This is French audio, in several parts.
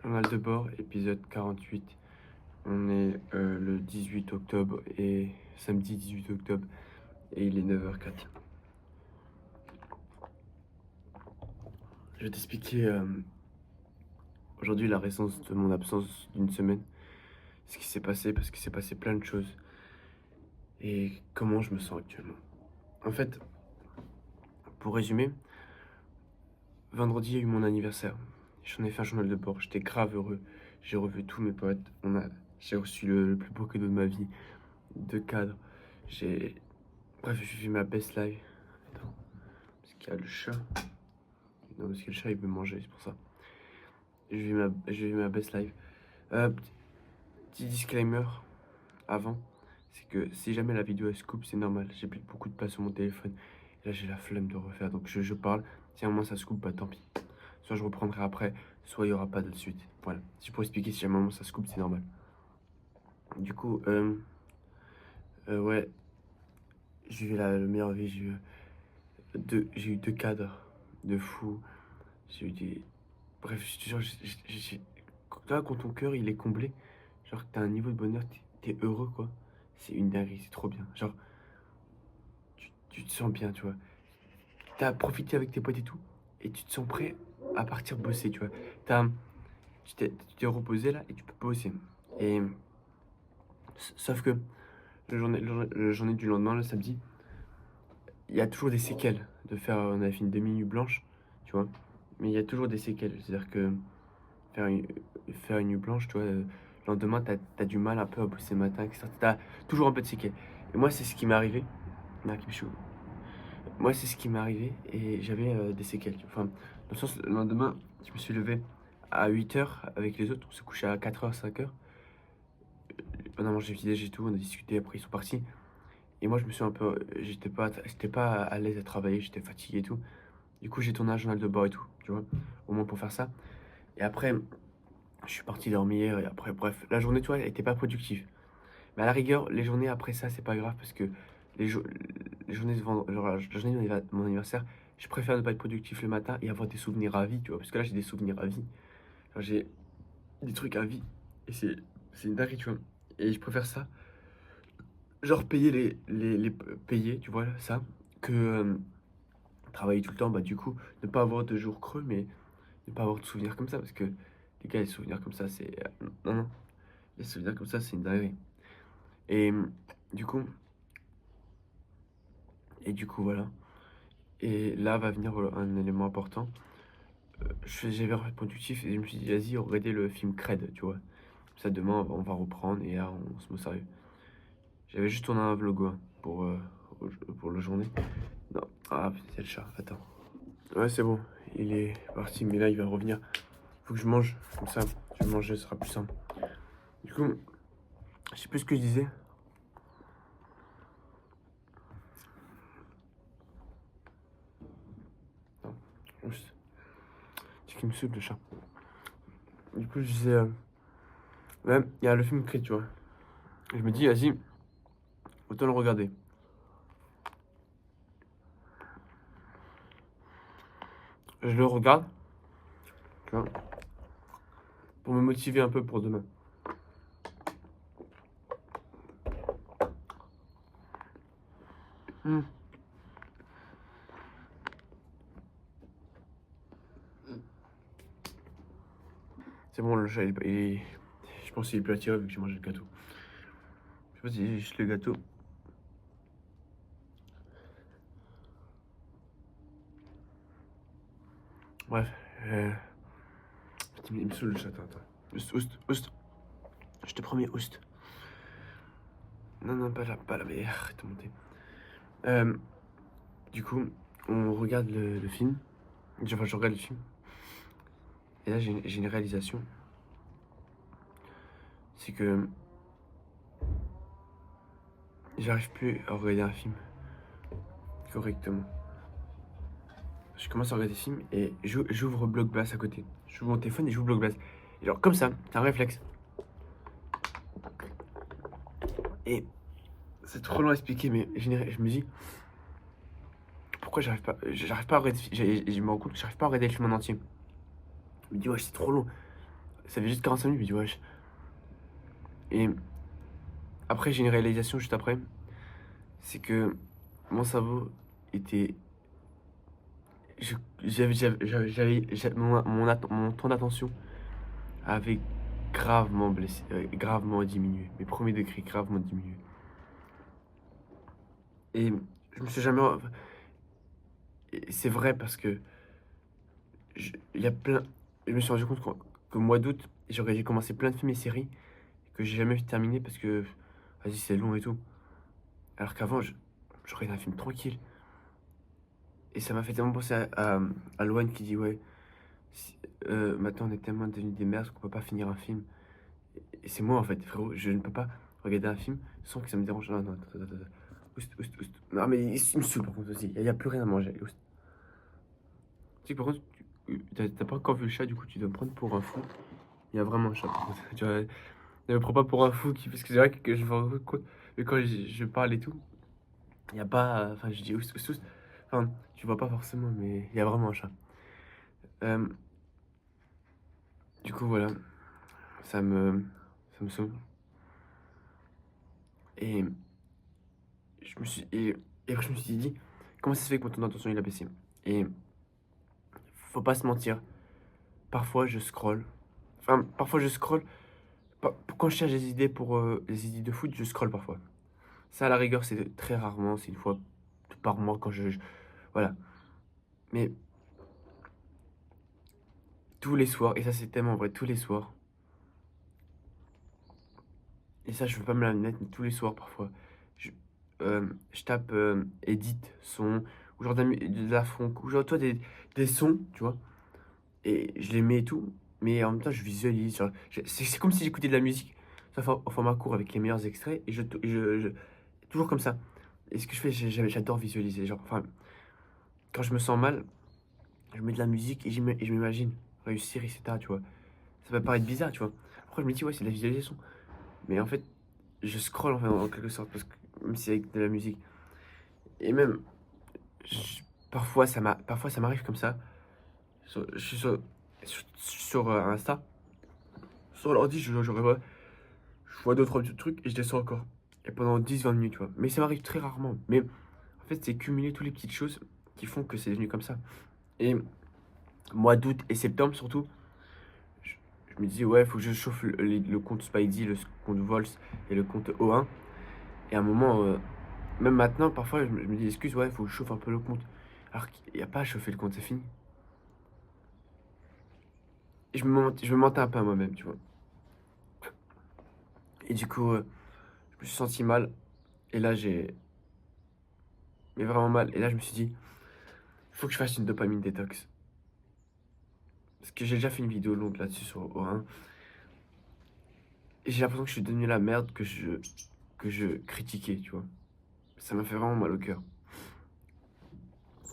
Journal de bord, épisode 48. On est le 18 octobre et samedi 18 octobre et il est 9h04. Je vais t'expliquer aujourd'hui la raison de mon absence d'une semaine, ce qui s'est passé parce qu'il s'est passé plein de choses et comment je me sens actuellement. En fait, pour résumer, vendredi il y a eu mon anniversaire. J'en ai fait un journal de bord, j'étais grave heureux. J'ai revu tous mes potes, j'ai reçu le plus beau cadeau de ma vie, deux cadres. Bref, j'ai fait ma best life. Attends, parce qu'il y a le chat. Non, parce que le chat il veut manger, c'est pour ça. J'ai vu ma best life. Petit disclaimer avant, c'est que si jamais la vidéo elle se coupe, c'est normal. J'ai plus beaucoup de place sur mon téléphone. Et là, j'ai la flemme de refaire, donc je parle. Si à un moment ça se coupe, bah tant pis. Soit je reprendrai après, soit il n'y aura pas de suite. Voilà. Si pour expliquer, si à un moment ça se coupe, c'est normal. Du coup, ouais, j'ai eu la meilleure vie. J'ai eu deux cadres de fou. J'ai eu des. Bref, je te jure, là, quand ton cœur il est comblé, genre que t'as un niveau de bonheur, t'es heureux quoi. C'est une dinguerie, c'est trop bien. Genre, tu te sens bien, tu vois. T'as profité avec tes potes et tout, et tu te sens prêt à partir bosser, tu vois. T'as, tu t'es reposé là et tu peux bosser. Et sauf que le journée du lendemain, le samedi, il y a toujours des séquelles de faire. On a fait une demi-nuit blanche, tu vois. Mais il y a toujours des séquelles. C'est-à-dire que faire une, faire une nuit blanche, tu vois, le lendemain, t'as du mal un peu à bosser le matin, etc. T'as toujours un peu de séquelles. Et moi, c'est ce qui m'est arrivé. Moi, c'est ce qui m'est arrivé et j'avais des séquelles. Enfin, dans le sens, le lendemain, je me suis levé à 8h avec les autres. On s'est couché à 4h, 5h. On a mangé le petit-déj et tout, on a discuté, après ils sont partis. Et moi, je me suis un peu. J'étais pas à l'aise à travailler, j'étais fatigué et tout. Du coup, j'ai tourné un journal de bord et tout, tu vois, au moins pour faire ça. Et après, je suis parti dormir et après, bref, la journée, tu vois, elle était pas productive. Mais à la rigueur, les journées après ça, c'est pas grave parce que les, jo- les journées de genre, la journée de mon anniversaire, je préfère ne pas être productif le matin et avoir des souvenirs à vie, tu vois. Parce que là, j'ai des souvenirs à vie. Genre, j'ai des trucs à vie. Et c'est une dinguerie, tu vois. Et je préfère ça. Genre, payer payer, tu vois, ça, que travailler tout le temps, bah, du coup, ne pas avoir de jours creux, mais ne pas avoir de souvenirs comme ça. Parce que, les gars, les souvenirs comme ça, c'est. Non, non. Les souvenirs comme ça, c'est une dinguerie. Et du coup, voilà. Et là va venir un élément important. J'avais un productif et je me suis dit, vas-y, regardez le film Cred, tu vois. Ça, demain, on va reprendre et là, on se met au sérieux. J'avais juste tourné un vlog ouais, pour la journée. Non, ah, c'est le chat, attends. Ouais, c'est bon, il est parti, mais là, il va revenir. Faut que je mange, comme ça, je vais manger, ce sera plus simple. Du coup, je sais plus ce que je disais. Non, juste, c'est qu'il me saoule le chat. Du coup, je disais, ouais, il y a le film Cred, tu vois. Et je me dis, vas-y, autant le regarder. Je le regarde, tu vois, pour me motiver un peu pour demain. Hmm. C'est bon, le chat, je pense qu'il est plus attiré vu que j'ai mangé le gâteau. Je sais pas si c'est juste le gâteau. Bref, il me saoule le chat, attends. Oust, oust, oust. Je te promets, oust. Non, non, pas là, mais arrête de monter. Euh, du coup, on regarde le film. Enfin, je regarde le film. Et là, j'ai une réalisation. C'est que j'arrive plus à regarder un film correctement. Je commence à regarder des films et j'ouvre Blockblast à côté. J'ouvre mon téléphone et j'ouvre Blockblast. Et genre, comme ça, c'est un réflexe. Et c'est trop long à expliquer, mais je me dis, pourquoi j'arrive pas à regarder, je me rends compte que j'arrive pas à regarder le film en entier. Je me dis, ouais, c'est trop long. Ça fait juste 45 minutes, je me dis, wesh. Et après, j'ai une réalisation juste après. C'est que mon cerveau était. je- mon temps d'attention avait gravement blessé, gravement diminué. Mes premiers degrés gravement diminué. Et je me suis jamais. Et c'est vrai parce que il y a plein. Je me suis rendu compte qu'au mois d'août, j'ai commencé plein de films et séries que j'ai jamais terminé parce que, vas-y, c'est long et tout. Alors qu'avant, je regardais un film tranquille. Et ça m'a fait tellement penser à Loane qui dit, ouais, maintenant on est tellement devenus des merdes qu'on peut pas finir un film. Et c'est moi en fait, frérot, je ne peux pas regarder un film sans que ça me dérange. Non, non, attends, attends, attends. Oust, oust, oust. Non, mais il me saoule par contre aussi. Il y a plus rien à manger. Oust. Tu sais que par contre, t'as pas encore vu le chat, du coup tu dois me prendre pour un fou. Il y a vraiment un chat par contre. Tu vois, ne me prends pas pour un fou parce que c'est vrai que je me rends compte que quand je parle et tout, il n'y a pas. Enfin, je dis oust, oust, oust. Enfin, tu vois pas forcément, mais il y a vraiment un chat. Euh, du coup, voilà, ça me, ça me saoule. Et et après, je me suis dit, comment ça se fait que mon temps d'attention il a baissé? Et faut pas se mentir, parfois je scroll. Enfin, parfois je scroll. Quand je cherche des idées pour des idées de foot, je scroll parfois. Ça, à la rigueur, c'est très rarement, c'est une fois par mois quand voilà. Mais tous les soirs, et ça c'est tellement vrai, tous les soirs, et ça je veux pas me la mettre, mais tous les soirs parfois, je, je tape edit son, ou genre de la funk, ou genre toi des sons, tu vois. Et je les mets et tout, mais en même temps, je visualise. Genre, c'est comme si j'écoutais de la musique, sauf en format court avec les meilleurs extraits, et toujours comme ça. Et ce que je fais, j'adore visualiser. Genre, enfin, quand je me sens mal, je mets de la musique et et je m'imagine réussir, etc. Tu vois. Ça peut paraître bizarre, tu vois. Après, je me dis, ouais, c'est de la visualisation. Mais en fait, je scroll en quelque sorte, parce que même si c'est avec de la musique. Et même, je- parfois, ça m'arrive comme ça. Je suis sur Insta. Sur l'ordi, je vois deux, trois petits trucs et je descends encore. Et pendant 10 20 minutes, tu vois. Mais ça m'arrive très rarement. Mais en fait, c'est cumuler toutes les petites choses qui font que c'est devenu comme ça. Et mois d'août et septembre, surtout, je, je me dis, ouais, faut que je chauffe le compte Spidey, le compte Vols et le compte O1. Et à un moment, même maintenant, parfois, je me dis, excuse, ouais, faut que je chauffe un peu le compte. Alors qu'il n'y a pas à chauffer le compte, c'est fini. Et je me mentais un peu à moi-même, tu vois. Et du coup, je me suis senti mal. Et là, mais vraiment mal. Et là, je me suis dit, il faut que je fasse une dopamine détox. Parce que j'ai déjà fait une vidéo longue là-dessus sur O1. Et j'ai l'impression que je suis devenu la merde que je critiquais, tu vois. Ça m'a fait vraiment mal au cœur.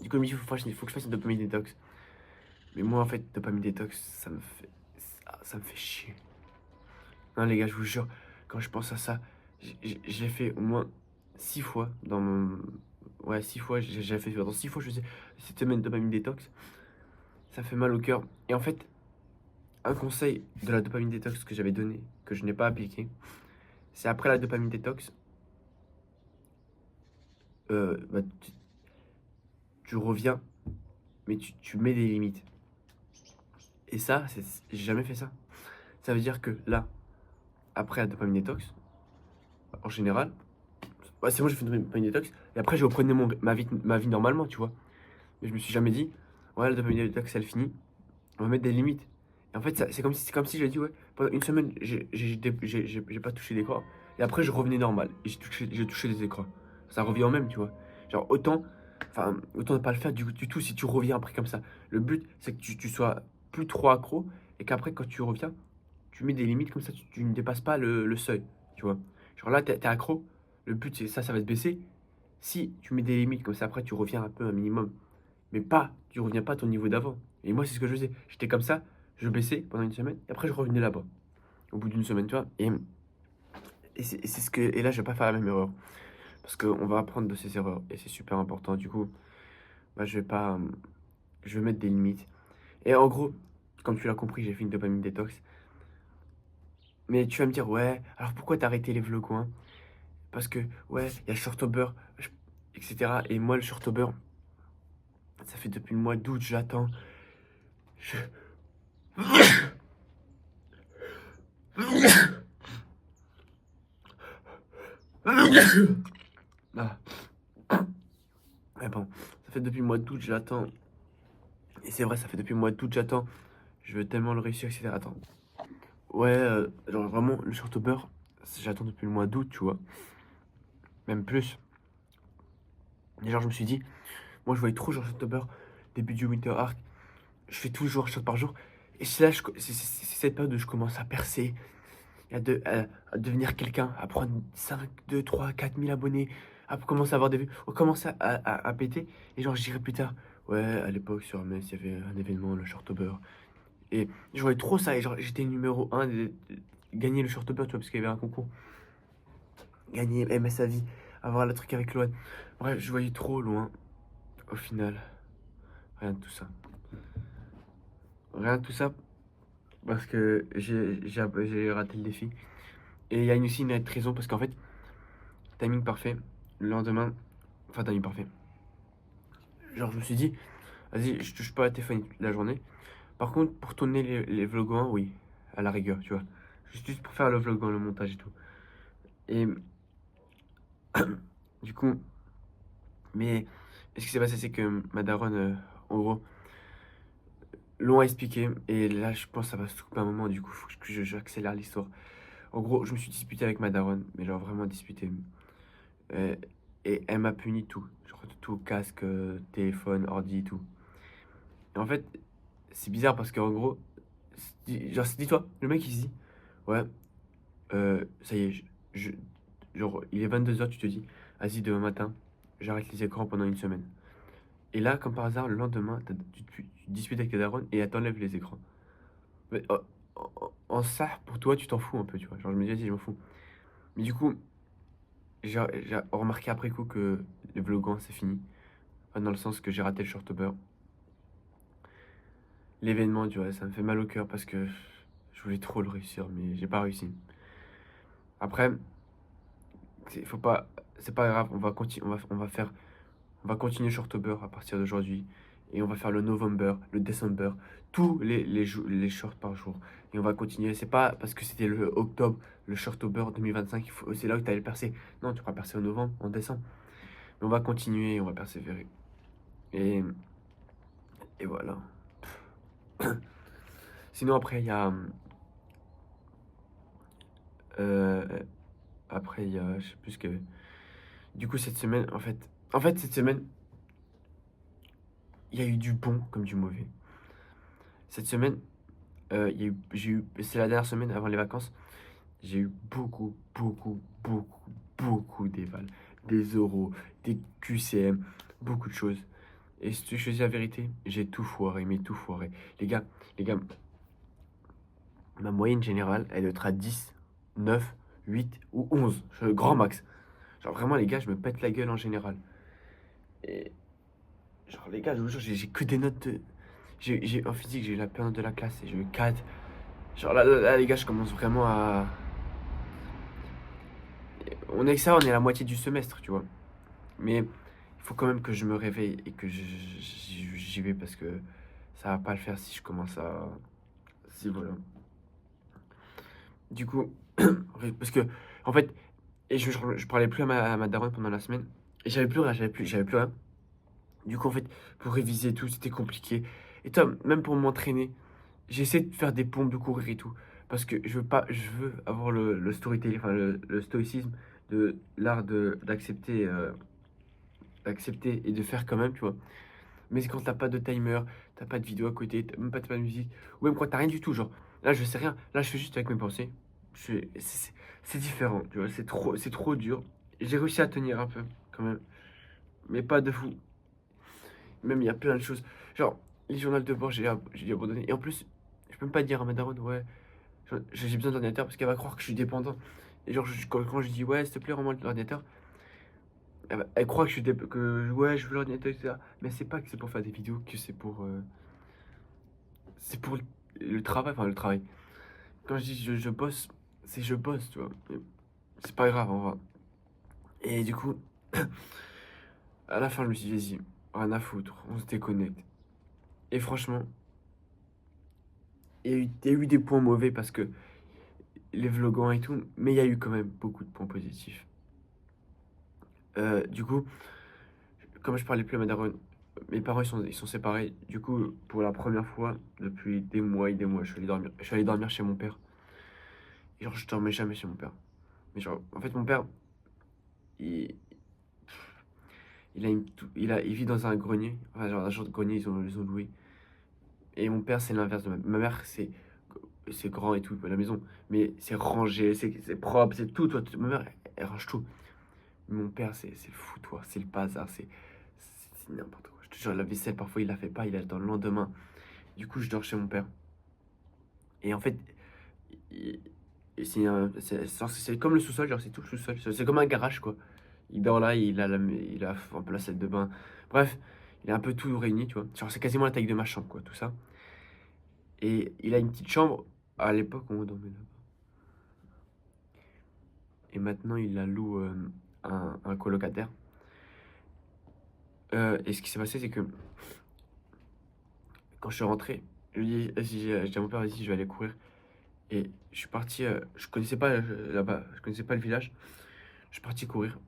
Du coup, il faut que je fasse une dopamine détox. Mais moi, en fait, dopamine détox, ça me fait chier. Non, les gars, je vous jure, quand je pense à ça, j'ai fait au moins 6 fois dans mon. Ouais, 6 fois, j'ai fait. Dans 6 fois, je faisais cette semaine de dopamine détox. Ça fait mal au cœur. Et en fait, un conseil de la dopamine détox que j'avais donné, que je n'ai pas appliqué, c'est après la dopamine détox, bah, tu reviens, mais tu mets des limites. Et ça, j'ai jamais fait ça. Ça veut dire que là, après la dopamine détox, en général, ouais, c'est moi, j'ai fait une dopamine détox, et après, je reprenais ma vie normalement, tu vois. Mais je me suis jamais dit, ouais, la dopamine détox, elle finit, on va mettre des limites. Et en fait, c'est comme si j'ai dit, ouais, pendant une semaine, j'ai pas touché d'écran, et après, je revenais normal, et j'ai touché des écrans. Ça revient au même, tu vois. Genre, autant ne pas le faire du tout si tu reviens après comme ça. Le but, c'est que tu sois plus trop accro, et qu'après, quand tu reviens, tu mets des limites comme ça, tu ne dépasses pas le seuil, tu vois. Genre là, t'es accro, le but, c'est ça va te baisser. Si tu mets des limites comme ça, après, tu reviens un peu un minimum. Mais pas, tu reviens pas à ton niveau d'avant. Et moi, c'est ce que je faisais. J'étais comme ça, je baissais pendant une semaine, et après, je revenais là-bas. Au bout d'une semaine, tu vois. C'est ce que. Et là, je vais pas faire la même erreur. Parce qu'on va apprendre de ces erreurs. Et c'est super important. Du coup, bah, je vais pas. Je vais mettre des limites. Et en gros, comme tu l'as compris, j'ai fait une dopamine détox. Mais tu vas me dire, ouais, alors pourquoi t'as arrêté les vlogs, hein? Parce que, ouais, il y a le Shortober, etc. Et moi, le Shortober, ça fait depuis le mois d'août, j'attends. Je... Ah, mais bon, ça fait depuis le mois d'août, j'attends. Et c'est vrai, ça fait depuis le mois d'août, j'attends. Je veux tellement le réussir, etc. Attends. Ouais, genre vraiment, le Shortober, j'attends depuis le mois d'août, tu vois. Même plus. Et genre, je me suis dit, moi, je voyais trop genre Shortober, début du Winter Arc. Je fais toujours shot par jour. Et c'est là, c'est cette période où je commence à percer, et à devenir quelqu'un, à prendre 5, 2, 3, 4 000 abonnés, à commencer à avoir des vues, à commencer à péter. Et genre, je dirais plus tard, ouais, à l'époque, sur MS, il y avait un événement, le Shortober. Et je voyais trop ça. Et genre, j'étais numéro 1 gagner le Shortober, tu vois, parce qu'il y avait un concours. Gagner MS sa vie, avoir le truc avec Loan. Bref, je voyais trop loin. Au final, rien de tout ça. Rien de tout ça parce que j'ai raté le défi. Et il y a aussi une autre raison parce qu'en fait, timing parfait, le lendemain, enfin timing parfait. Genre, je me suis dit, vas-y, je touche pas à téléphone toute la journée. Par contre, pour tourner les vlogs 1, oui, à la rigueur, tu vois. Juste pour faire le vlog 1, le montage et tout. Et du coup, mais ce qui s'est passé, c'est que ma daronne, en gros, l'ont expliqué. Et là, je pense que ça va se couper un moment, du coup, faut que j'accélère l'histoire. En gros, je me suis disputé avec ma daronne, mais genre vraiment disputé. Euh, et elle m'a puni tout. Genre tout, casque, téléphone, ordi, tout. Et en fait, c'est bizarre parce qu'en gros, genre, dis-toi, le mec il se dit, ouais, ça y est, genre, il est 22 h, tu te dis, vas-y, demain matin, j'arrête les écrans pendant une semaine. Et là, comme par hasard, le lendemain, tu te disputes avec ta daronne et elle t'enlève les écrans. Mais, en ça, pour toi, tu t'en fous un peu, tu vois. Genre, je me dis, vas-y, je m'en fous. Mais du coup, j'ai remarqué après coup que le vlogant, c'est fini. Enfin, dans le sens que j'ai raté le Shortober. L'événement, tu vois, ça me fait mal au cœur parce que je voulais trop le réussir, mais j'ai pas réussi. Après, faut pas, c'est pas grave, on va continuer Shortober à partir d'aujourd'hui. Et on va faire le November, le December, tous les shorts par jour. Et on va continuer. C'est pas parce que c'était le octobre, le Shortober 2025, c'est là que tu allais percer. Non, tu pourras percer en novembre, en décembre. Mais on va continuer, on va persévérer. Et, et voilà. Sinon, après, il y a. euh, Après, il y a. Je sais plus ce que. Du coup, cette semaine, en fait, cette semaine, il y a eu du bon comme du mauvais. Cette semaine, j'ai eu. C'est la dernière semaine avant les vacances. J'ai eu beaucoup d'éval. Des euros, des QCM, beaucoup de choses. Et si tu choisis la vérité, j'ai tout foiré, mais tout foiré. Les gars, ma moyenne générale, elle doit être à 10, 9, 8 ou 11. Grand max. Genre vraiment, les gars, je me pète la gueule en général. Et genre, les gars, je vous jure, j'ai que des notes de. En physique, j'ai eu la pire note de la classe et j'ai eu 4. Genre là, les gars, je commence vraiment à. On est que ça, on est à la moitié du semestre, tu vois. Mais il faut quand même que je me réveille et que j'y vais parce que ça va pas le faire si je commence à. Si voilà. Du coup, parce que, en fait, et je parlais plus à ma daronne pendant la semaine. Et j'avais plus rien, j'avais plus rien. Du coup, en fait, pour réviser et tout, c'était compliqué. Et toi, même pour m'entraîner, j'essaie de faire des pompes, de courir et tout. Parce que je veux avoir le storytelling, enfin le stoïcisme de l'art d'accepter, d'accepter et de faire quand même, tu vois. Mais quand t'as pas de timer, t'as pas de vidéo à côté, t'as même pas de musique, ou même quand t'as rien du tout, genre, là je sais rien, là je fais juste avec mes pensées. C'est différent, tu vois, c'est trop dur. J'ai réussi à tenir un peu, quand même, mais pas de fou. Même il y a plein de choses. Genre, les journaux de bord, j'ai dû abandonner. Et en plus, je peux même pas dire à ma daronne, ouais, j'ai besoin d'ordinateur parce qu'elle va croire que je suis dépendant. Et genre, quand je dis, ouais, s'il te plaît, rends-moi l'ordinateur, elle croit que que, ouais, je veux l'ordinateur, etc. Mais c'est pas que c'est pour faire des vidéos, que c'est pour le travail, enfin le travail. Quand je dis je bosse, c'est je bosse, tu vois. Mais c'est pas grave, en vrai. Et du coup, à la fin, je me suis dit, vas-y, rien à foutre, on se déconnecte. Et franchement, il y a eu des points mauvais parce que les vloggants et tout, mais il y a eu quand même beaucoup de points positifs. Du coup, comme je parlais plus à ma daronne, mes parents ils sont séparés. Du coup, pour la première fois depuis des mois et des mois, je suis allé dormir chez mon père. Et genre, je dormais jamais chez mon père. Mais genre, en fait, mon père, il, il vit dans un grenier. Enfin, genre, un genre de grenier, ils ont loué. Et mon père, c'est l'inverse de ma mère, c'est grand et tout, la maison. Mais c'est rangé, c'est propre, c'est tout. Toi, ma mère, elle range tout. Mais mon père, c'est le foutoir, c'est le bazar, c'est n'importe quoi. Je te jure, la vaisselle, parfois, il la fait pas, il attend le lendemain. Du coup, je dors chez mon père. Et en fait, il- c'est comme le sous-sol, genre, c'est tout le sous-sol. C'est comme un garage, quoi. Il dort là, il a un peu la salle de bain. Bref, il a un peu tout réuni, tu vois. Genre, c'est quasiment la taille de ma chambre, quoi, tout ça. Et il a une petite chambre à l'époque où on dormait là. Et maintenant, il la loue un colocataire. Et ce qui s'est passé, c'est que quand je suis rentré, je lui ai dit, vas-y, j'ai dit à mon père, vas-y, je vais aller courir. Et je suis parti, je connaissais pas là-bas, je connaissais pas le village. Je suis parti courir,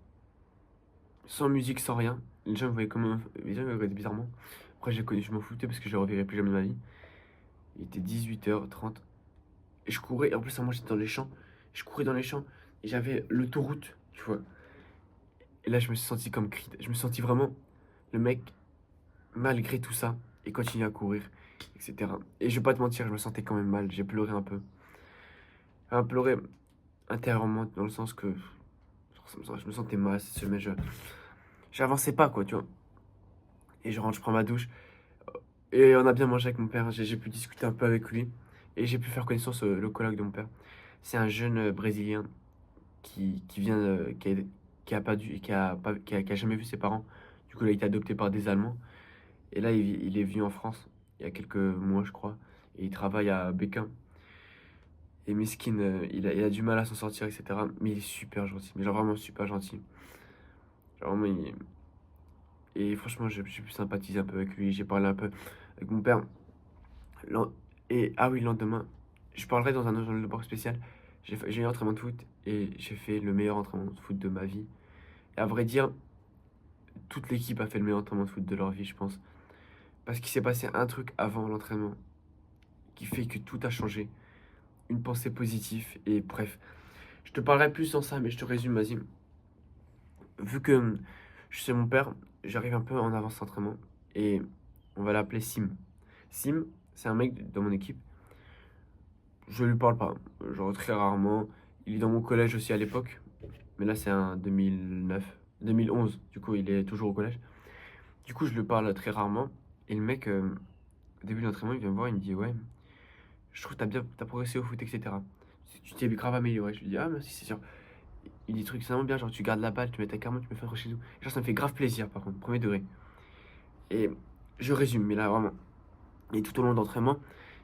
sans musique, sans rien. Les gens me regardaient bizarrement. Après, j'ai connu, je m'en foutais parce que je ne reverrai plus jamais de ma vie. Il était 18h30. Et je courais, et en plus, moi, j'étais dans les champs. Je courais dans les champs, et j'avais l'autoroute, tu vois. Et là, je me suis senti comme Creed. Je me suis senti vraiment le mec, malgré tout ça, et continue à courir, etc. Et je vais pas te mentir, je me sentais quand même mal. J'ai pleuré un peu. Enfin, pleuré intérieurement, dans le sens que je me sentais mal cette semaine. J'avançais pas, quoi, tu vois. Et je rentre, je prends ma douche. Et on a bien mangé avec mon père. J'ai pu discuter un peu avec lui. Et j'ai pu faire connaissance, le coloc de mon père. C'est un jeune Brésilien qui vient, qui a pas dû, qui a jamais vu ses parents. Du coup, il a été adopté par des Allemands. Et là, il est venu en France il y a quelques mois, je crois. Et il travaille à Pékin. Et Miskin, il a du mal à s'en sortir, etc. Mais il est super gentil. Mais genre vraiment super gentil. Genre vraiment, et franchement, j'ai pu sympathiser un peu avec lui. J'ai parlé un peu avec mon père. Et ah oui, le lendemain, je parlerai dans un autre sport spécial. J'ai eu un entraînement de foot et j'ai fait le meilleur entraînement de foot de ma vie. Et à vrai dire, toute l'équipe a fait le meilleur entraînement de foot de leur vie, je pense. Parce qu'il s'est passé un truc avant l'entraînement qui fait que tout a changé. Une pensée positive et bref. Je te parlerai plus dans ça, mais je te résume, vas-y. Vu que je suis mon père, j'arrive un peu en avance d'entraînement et on va l'appeler Sim. Sim, c'est un mec dans mon équipe. Je lui parle pas, genre très rarement. Il est dans mon collège aussi à l'époque, mais là c'est un 2009, 2011, du coup il est toujours au collège. Du coup je lui parle très rarement, et le mec, au début de l'entraînement, il vient me voir, il me dit ouais, je trouve que t'as progressé au foot, etc. Tu t'es grave amélioré. Je lui dis ah merci, c'est sûr. Il dit des trucs vraiment bien, genre tu gardes la balle, tu mets ta carmo, tu me fais accrocher et tout. Genre ça me fait grave plaisir par contre, premier degré. Et je résume, mais là vraiment. Et tout au long d'entraînement,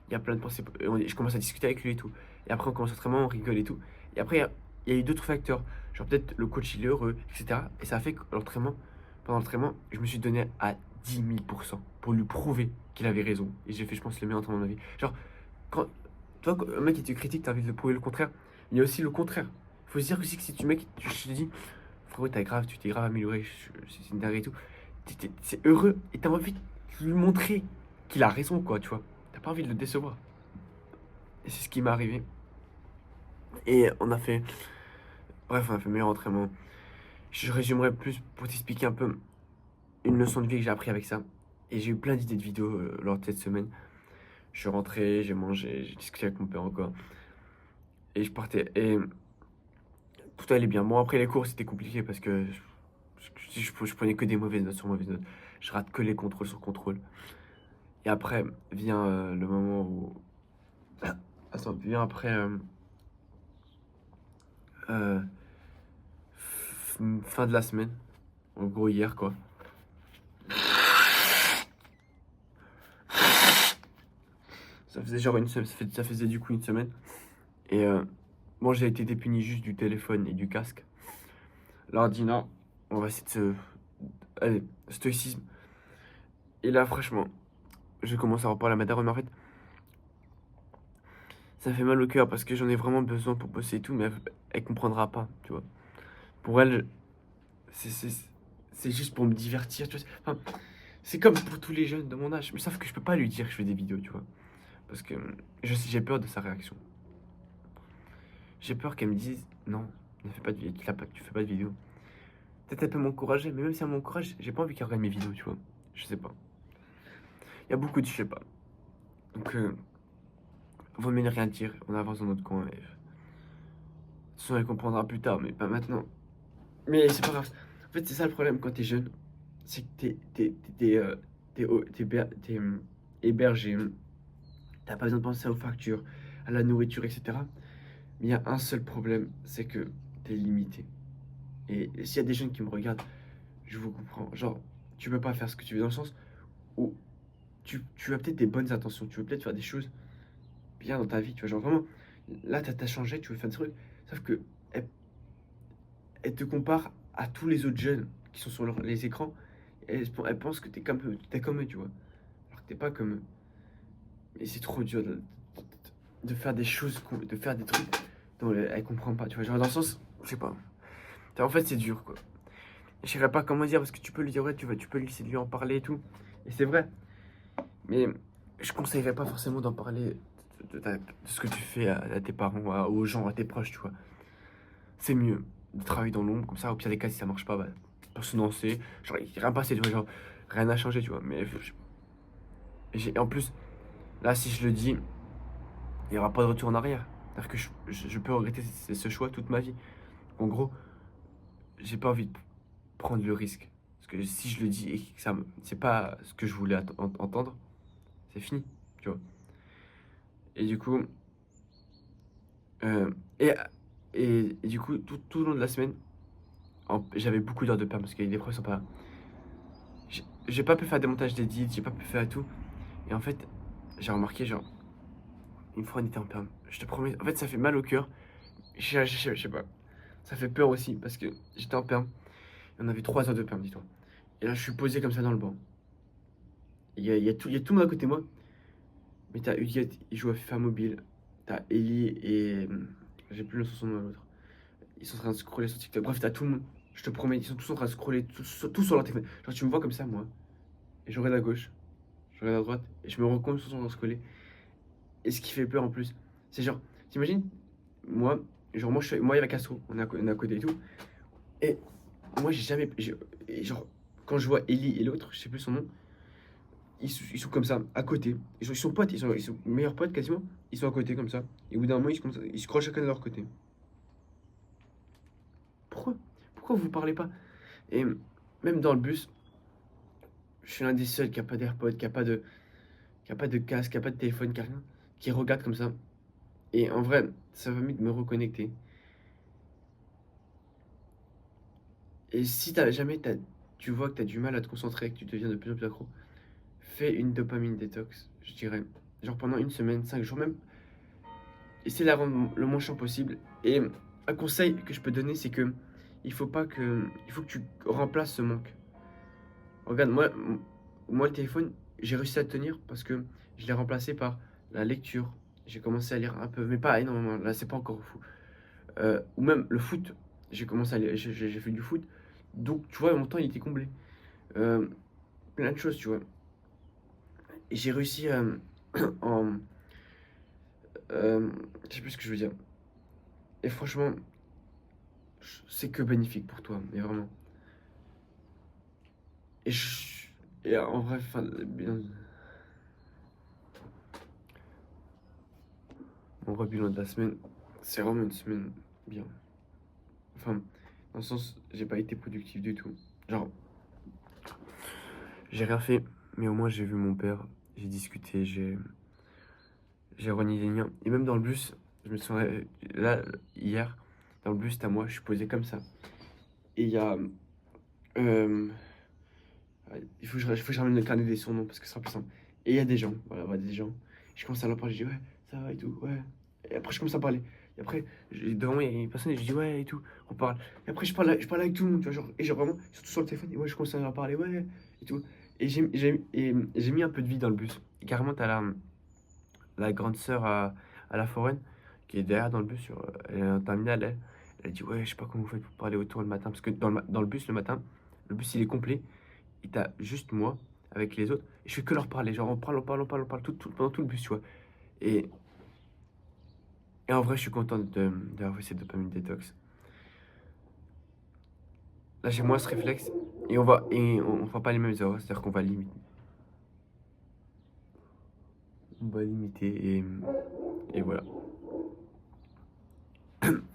il y a plein de pensées. Je commence à discuter avec lui et tout. Et après, on commence l'entraînement, on rigole et tout. Et après, il y a eu d'autres facteurs. Genre peut-être le coach il est heureux, etc. Et ça a fait que pendant l'entraînement, je me suis donné à 10 000% pour lui prouver qu'il avait raison. Et j'ai fait, je pense, le meilleur entraînement de ma vie. Genre, quand, toi, quand un mec qui te critique, t'as envie de le prouver le contraire. Il y a aussi le contraire. Il faut se dire aussi que si tu mec, tu te dis, frérot, tu t'es grave amélioré, c'est une dinguerie et tout. C'est heureux et t'as envie de lui montrer qu'il a raison, quoi, tu vois. T'as pas envie de le décevoir. Et c'est ce qui m'est arrivé. Et on a fait. Bref, on a fait le meilleur entraînement. Je résumerai plus pour t'expliquer un peu une leçon de vie que j'ai appris avec ça. Et j'ai eu plein d'idées de vidéos lors de cette semaine. Je suis rentré, j'ai mangé, j'ai discuté avec mon père encore. Et je partais. Et tout allait bien. Bon, après les cours, c'était compliqué parce que je prenais que des mauvaises notes sur mauvaises notes. Je rate que les contrôles sur contrôle. Et après vient le moment où. Attends, vient après. Euh, fin de la semaine. En gros, hier, quoi. Ça faisait genre une semaine. Ça faisait du coup une semaine. Et Bon, j'ai été dépuni juste du téléphone et du casque. Là, on dit non, on va essayer de se. Allez, stoïcisme. Et là, franchement, je commence à reparler à ma daronne, mais en fait, ça fait mal au cœur parce que j'en ai vraiment besoin pour bosser et tout, mais elle comprendra pas, tu vois. Pour elle, c'est c'est- c'est juste pour me divertir, tu vois. Enfin, c'est comme pour tous les jeunes de mon âge, mais sauf que je peux pas lui dire que je fais des vidéos, tu vois. Parce que j'ai peur de sa réaction. J'ai peur qu'elle me dise non, ne fais pas de, tu fais pas de vidéo. Peut-être elle peut m'encourager, mais même si elle m'encourage, j'ai pas envie qu'elle regarde mes vidéos, tu vois. Je sais pas. Il y a beaucoup de je sais pas. Donc, vaut mieux ne rien dire, on avance dans notre coin. Et... De toute façon, elle comprendra plus tard, mais pas maintenant. Mais c'est pas grave. En fait, c'est ça le problème quand t'es jeune. C'est que t'es hébergé. T'as pas besoin de penser aux factures, à la nourriture, etc. Mais il y a un seul problème, c'est que t'es limité. Et s'il y a des jeunes qui me regardent, je vous comprends. Genre, tu peux pas faire ce que tu veux dans le sens où tu as peut-être des bonnes intentions, tu veux peut-être faire des choses bien dans ta vie, tu vois. Genre vraiment, là, t'as changé, tu veux faire des trucs. Sauf que elle, elle te compare à tous les autres jeunes qui sont sur les écrans. Et elle pense que t'es comme eux, tu vois. Alors que t'es pas comme eux. Et c'est trop dur de faire des choses, de faire des trucs dont elle comprend pas, tu vois. Genre dans le sens, je sais pas. En fait, c'est dur, quoi. Je saurais pas comment dire parce que tu peux lui dire, ouais, tu peux lui essayer de lui en parler et tout. Et c'est vrai. Mais je conseillerais pas forcément d'en parler de ce que tu fais à tes parents, aux gens, à tes proches, tu vois. C'est mieux de travailler dans l'ombre, comme ça, au pire des cas, si ça marche pas, bah, personne n'en sait. Genre, il rien passé, tu vois, genre, rien n'a changé, tu vois. Mais en plus, là, si je le dis, il n'y aura pas de retour en arrière. C'est-à-dire que je peux regretter ce choix toute ma vie. En gros, j'ai pas envie de prendre le risque. Parce que si je le dis et que c'est pas ce que je voulais entendre, c'est fini, tu vois. Et du coup, euh, et, et du coup, tout le long de la semaine, j'avais beaucoup d'heures de perm parce que les profs sont pas là. J'ai pas pu faire des montages d'édits, j'ai pas pu faire tout. Et en fait, j'ai remarqué, genre, une fois on était en perm. Je te promets, en fait, ça fait mal au cœur. Je sais pas. Ça fait peur aussi parce que j'étais en perm. Et on avait 3 heures de perm, dis-toi. Et là, je suis posé comme ça dans le banc. Il y a tout le monde à côté de moi. Mais t'as Huguette, il joue à FIFA Mobile. T'as Ellie et. J'ai plus le son de l'autre. Ils sont en train de scroller sur TikTok. Bref, t'as tout le monde. Je te promets, ils sont tous en train de scroller, tous sur leur téléphone. Genre, tu me vois comme ça, moi. Et je regarde à gauche, je regarde à droite. Et je me rends compte qu'ils sont en train de scroller. Et ce qui fait peur en plus, c'est genre, t'imagines, moi, genre, moi, il y a Castro, on est à côté et tout. Et moi, j'ai jamais. Et genre, quand je vois Ellie et l'autre, je sais plus son nom, ils sont comme ça, à côté. Ils sont potes, ils sont meilleurs potes quasiment. Ils sont à côté comme ça. Et au bout d'un moment, ils se croient chacun de leur côté. Pourquoi Pourquoi vous parlez pas? Et même dans le bus, je suis l'un des seuls qui a pas d'AirPod, qui a pas de casque, qui a pas de téléphone, qui a rien, qui regarde comme ça. Et en vrai, ça va permis de me reconnecter. Et si tu vois que tu as du mal à te concentrer, que tu deviens de plus en plus accro, fais une dopamine détox, je dirais. Genre pendant une semaine, 5 jours même. Essaie de la rendre le moins chiant possible. Et un conseil que je peux donner, c'est que il faut que tu remplaces ce manque. Regarde, moi le téléphone, j'ai réussi à le tenir parce que je l'ai remplacé par la lecture. J'ai commencé à lire un peu, mais pas énormément. Là, c'est pas encore fou. Ou même le foot. J'ai commencé à lire, j'ai fait du foot. Donc, tu vois, mon temps, il était comblé. Euh, Plein de choses, tu vois. Et j'ai réussi en. Je sais plus ce que je veux dire. Et franchement, c'est que bénéfique pour toi, mais vraiment. Et, et en vrai, mon vrai bilan de la semaine, c'est vraiment une semaine bien. Enfin, dans le sens, j'ai pas été productif du tout. Genre, j'ai rien fait, mais au moins j'ai vu mon père, j'ai discuté, j'ai renié des liens. Et même dans le bus, je me suis là, hier, dans le bus, t'as moi, je suis posé comme ça. Et il y a. euh, il faut que je ramène le carnet des surnoms parce que ce sera plus simple. Et il y a des gens, voilà, des gens. Je commence à leur parler, je dis ouais, ça va et tout, ouais. Et après, je commence à parler. Et après, devant moi, il y a une personne et je dis ouais et tout, on parle. Et après, je parle avec tout le monde, tu vois, genre, et genre vraiment, surtout sur le téléphone, et ouais, je commence à leur parler, ouais, et tout. Et j'ai mis un peu de vie dans le bus. Et carrément, t'as la grande sœur à la foraine qui est derrière dans le bus, elle est en terminale, elle dit ouais, je sais pas comment vous faites pour parler autour le matin, parce que dans le bus le matin, le bus il est complet, et t'as juste moi avec les autres, et je fais que leur parler, genre on parle pendant tout le bus, tu vois. Et, et en vrai, je suis content d'avoir fait cette dopamine détox. Là, j'ai moins ce réflexe, et on fera pas les mêmes erreurs, c'est-à-dire qu'on va limiter. On va limiter, et voilà.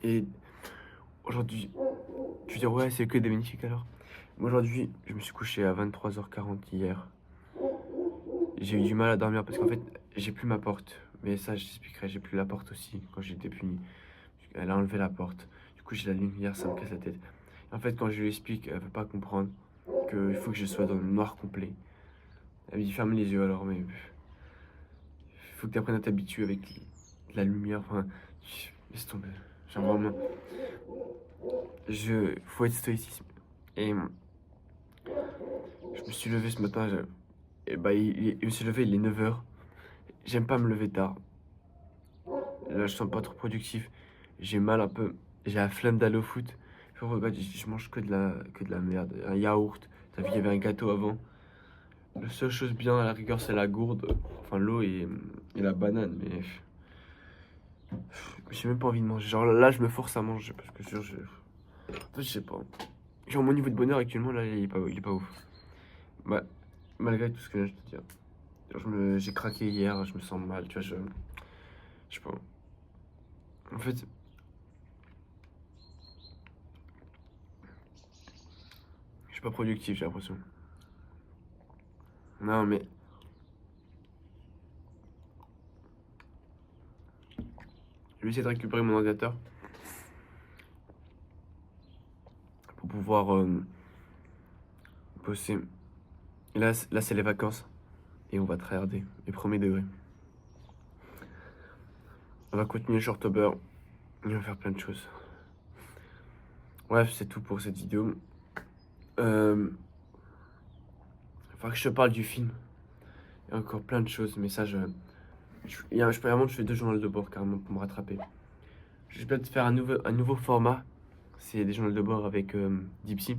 Et aujourd'hui, tu dis ouais, c'est que des bénéfiques alors. Moi, aujourd'hui, je me suis couché à 23h40 hier. J'ai eu du mal à dormir parce qu'en fait, j'ai plus ma porte. Mais ça, je t'expliquerai, j'ai plus la porte aussi quand j'ai été puni. Elle a enlevé la porte. Du coup, j'ai la lumière, ça me casse la tête. En fait, quand je lui explique, elle veut pas comprendre qu'il faut que je sois dans le noir complet. Elle me dit ferme les yeux alors, mais il faut que tu apprennes à t'habituer avec la lumière. Enfin, laisse tomber. Genre vraiment, faut être stoïcisme. Et je me suis levé ce matin, et bah, il me suis levé, il est 9h. J'aime pas me lever tard. Là, je sens pas trop productif. J'ai mal un peu. J'ai la flemme d'aller au foot. Je regarde, je mange que de la merde. Un yaourt. T'as vu, il y avait un gâteau avant. La seule chose bien à la rigueur, c'est la gourde. Enfin, l'eau et la banane. Mais j'ai même pas envie de manger. Genre là, je me force à manger parce que en fait, je sais pas. Genre, mon niveau de bonheur actuellement, là, il est pas ouf. Bah, malgré tout ce que je viens de te dire. Genre, j'ai craqué hier, je me sens mal, tu vois, je sais pas. En fait, je suis pas productif, j'ai l'impression. Non, mais je vais essayer de récupérer mon ordinateur pour pouvoir bosser. Et là c'est les vacances et on va tryharder, les premiers degrés. On va continuer Shortober et on va faire plein de choses. Bref, c'est tout pour cette vidéo. Faudra que je te parle du film. Il y a encore plein de choses, mais ça, je fais 2 journaux de bord carrément pour me rattraper. Je vais peut-être faire un nouveau format. C'est des journaux de bord avec Dipsy.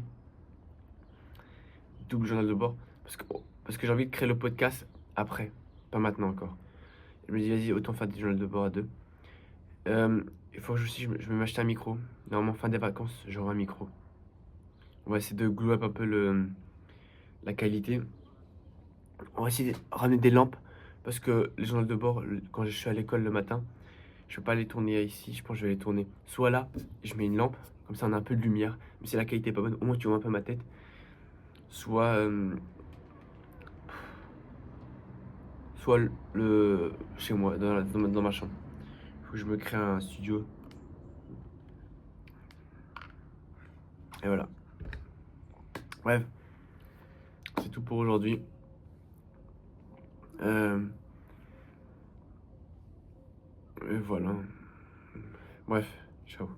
Double journal de bord. Parce que j'ai envie de créer le podcast après. Pas maintenant encore. Je me dis, vas-y, autant faire des journaux de bord à deux. Il faut que je vais m'acheter un micro. Normalement, fin des vacances, j'aurai un micro. On va essayer de glue up un peu la qualité. On va essayer de ramener des lampes. Parce que les journaux de bord, quand je suis à l'école le matin, je peux pas les tourner ici. Je pense que je vais les tourner soit là, je mets une lampe. Comme ça, on a un peu de lumière. Mais si la qualité est pas bonne, au moins tu vois un peu ma tête. Soit, soit chez moi, dans ma chambre. Il faut que je me crée un studio. Et voilà. Bref, c'est tout pour aujourd'hui. Et voilà. Bref, ciao.